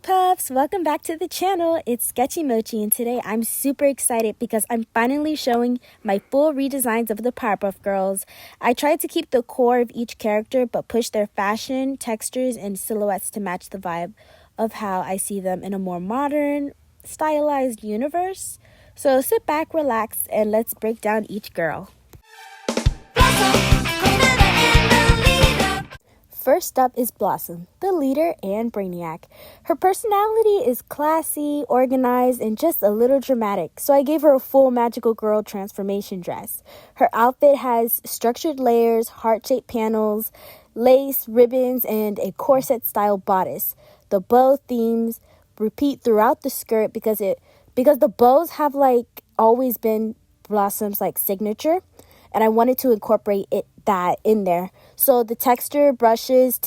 Puffs! Welcome back to the channel. It's Sketchy Mochi, and today I'm super excited because I'm finally showing my full redesigns of the Powerpuff Girls. I tried to keep the core of each character but push their fashion, textures, and silhouettes to match the vibe of how I see them in a more modern, stylized universe. So sit back, relax, and let's break down each girl. First up is Blossom, the leader and brainiac. Her personality is classy, organized, and just a little dramatic, so I gave her a full magical girl transformation dress. Her outfit has structured layers, heart-shaped panels, lace, ribbons, and a corset-style bodice. The bow themes repeat throughout the skirt because the bows have always been Blossom's signature, and I wanted to incorporate that in there. So the texture brushes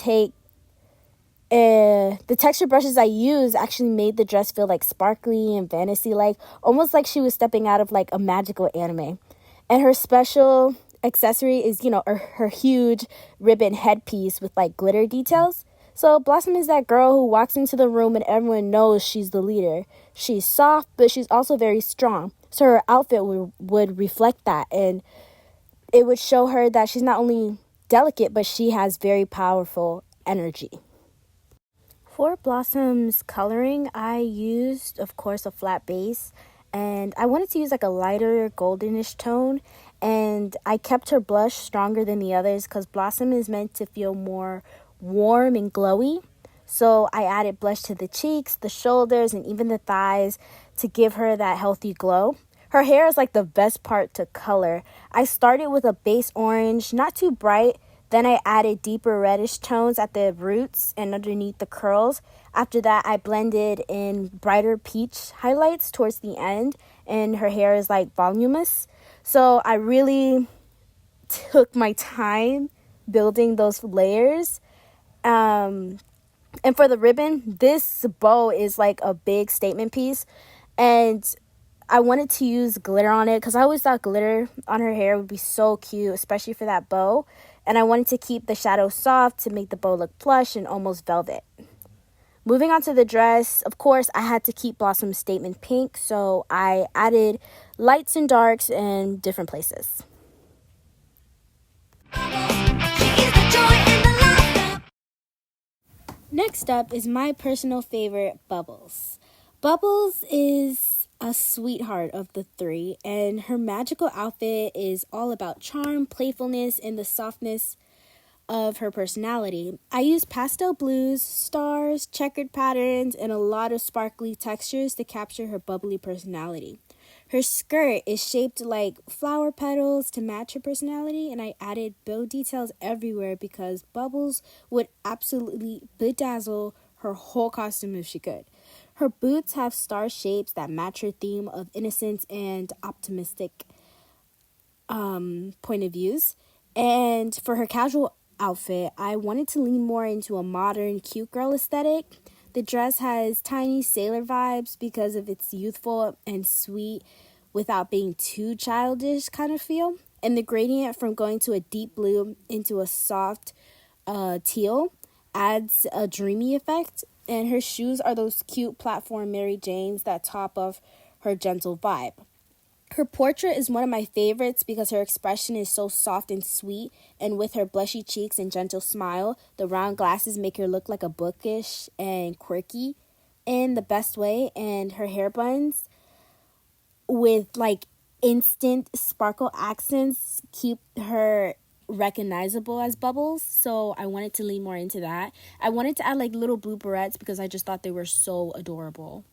I used actually made the dress feel sparkly and fantasy-like, almost like she was stepping out of a magical anime. And her special accessory is, her huge ribbon headpiece with glitter details. So Blossom is that girl who walks into the room and everyone knows she's the leader. She's soft, but she's also very strong. So her outfit would reflect that, and it would show her that she's not only delicate, but she has very powerful energy. For Blossom's coloring, I used, of course, a flat base, and I wanted to use a lighter goldenish tone, and I kept her blush stronger than the others because Blossom is meant to feel more warm and glowy. So I added blush to the cheeks, the shoulders, and even the thighs to give her that healthy glow. Her hair is the best part to color. I started with a base orange, not too bright. Then I added deeper reddish tones at the roots and underneath the curls. After that, I blended in brighter peach highlights towards the end, and her hair is voluminous. So I really took my time building those layers. And for the ribbon, this bow is a big statement piece, and I wanted to use glitter on it because I always thought glitter on her hair would be so cute, especially for that bow. And I wanted to keep the shadow soft to make the bow look plush and almost velvet. Moving on to the dress, of course, I had to keep Blossom's statement pink, so I added lights and darks in different places. Next up is my personal favorite, Bubbles. Bubbles is a sweetheart of the three, and her magical outfit is all about charm, playfulness, and the softness of her personality. I used pastel blues, stars, checkered patterns, and a lot of sparkly textures to capture her bubbly personality. Her skirt is shaped like flower petals to match her personality, and I added bow details everywhere because Bubbles would absolutely bedazzle her whole costume if she could. Her boots have star shapes that match her theme of innocence and optimistic point of views. And for her casual outfit, I wanted to lean more into a modern, cute girl aesthetic. The dress has tiny sailor vibes because of its youthful and sweet without being too childish kind of feel. And the gradient from going to a deep blue into a soft teal adds a dreamy effect. And her shoes are those cute platform Mary Janes that top off her gentle vibe. Her portrait is one of my favorites because her expression is so soft and sweet, and with her blushy cheeks and gentle smile, the round glasses make her look bookish and quirky in the best way, and her hair buns with instant sparkle accents keep her recognizable as Bubbles, so I wanted to lean more into that. I wanted to add little blue barrettes because I just thought they were so adorable.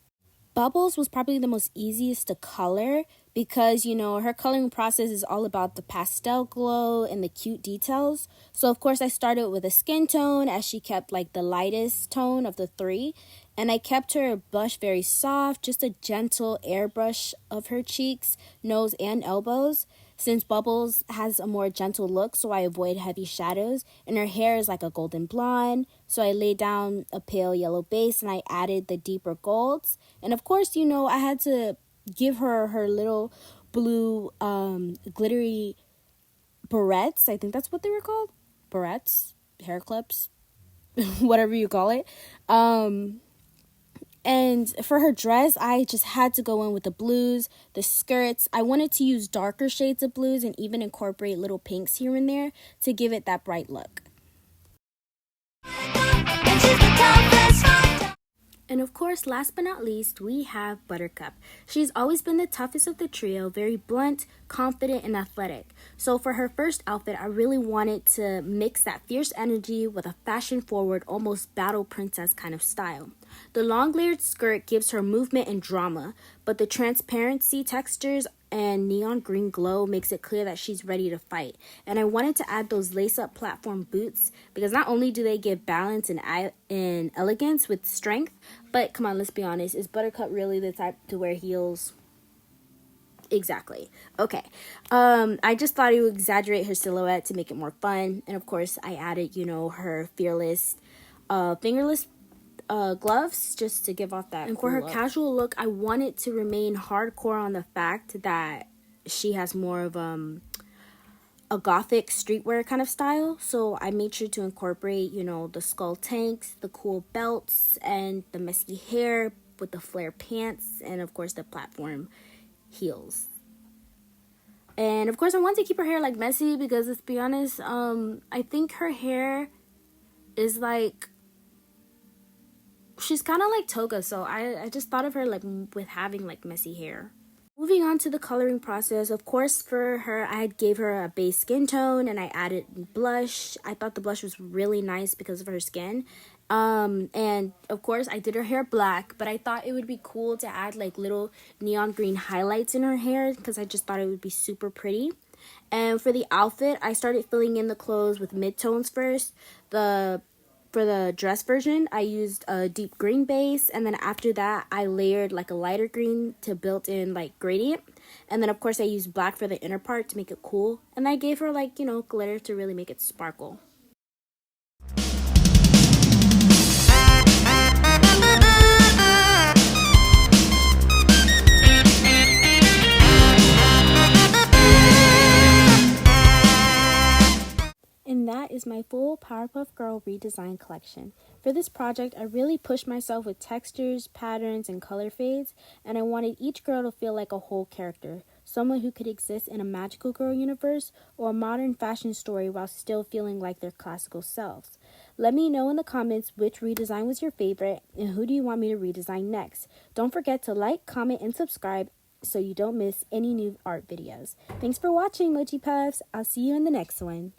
Bubbles was probably the most easiest to color because, her coloring process is all about the pastel glow and the cute details. So, of course, I started with a skin tone as she kept the lightest tone of the three. And I kept her blush very soft, just a gentle airbrush of her cheeks, nose, and elbows. Since Bubbles has a more gentle look, so I avoid heavy shadows, and her hair is a golden blonde, so I laid down a pale yellow base and I added the deeper golds. And of course, I had to give her little blue glittery barrettes. I think that's what they were called. Barrettes, hair clips, whatever you call it. And for her dress, I just had to go in with the blues, the skirts. I wanted to use darker shades of blues and even incorporate little pinks here and there to give it that bright look. And of course, last but not least, we have Buttercup. She's always been the toughest of the trio, very blunt, confident, and athletic. So for her first outfit, I really wanted to mix that fierce energy with a fashion-forward, almost battle princess kind of style. The long layered skirt gives her movement and drama, but the transparency textures and neon green glow makes it clear that she's ready to fight. And I wanted to add those lace-up platform boots because not only do they give balance and elegance with strength, but come on, let's be honest, is Buttercup really the type to wear heels? Exactly. Okay. I just thought it would exaggerate her silhouette to make it more fun. And of course, I added, her fearless fingerless gloves just to give off that. And for her casual look, I wanted to remain hardcore on the fact that she has more of a gothic streetwear kind of style. So I made sure to incorporate, the skull tanks, the cool belts, and the messy hair with the flare pants, and of course the platform heels. And of course I want to keep her hair like messy because let's be honest, I think her hair is like, she's kind of like Toga, so I just thought of her like with having like messy hair. Moving on to the coloring process, of course for her I gave her a base skin tone and I added blush. I thought the blush was really nice because of her skin. And of course I did her hair black, but I thought it would be cool to add like little neon green highlights in her hair because I just thought it would be super pretty. And for the outfit, I started filling in the clothes with midtones first. For the dress version, I used a deep green base, and then after that, I layered like a lighter green to built in like gradient. And then of course I used black for the inner part to make it cool. And I gave her like, glitter to really make it sparkle. And that is my full Powerpuff Girl Redesign collection. For this project, I really pushed myself with textures, patterns, and color fades, and I wanted each girl to feel like a whole character, someone who could exist in a magical girl universe or a modern fashion story while still feeling like their classical selves. Let me know in the comments which redesign was your favorite and who do you want me to redesign next. Don't forget to like, comment, and subscribe so you don't miss any new art videos. Thanks for watching, Mochi Puffs. I'll see you in the next one.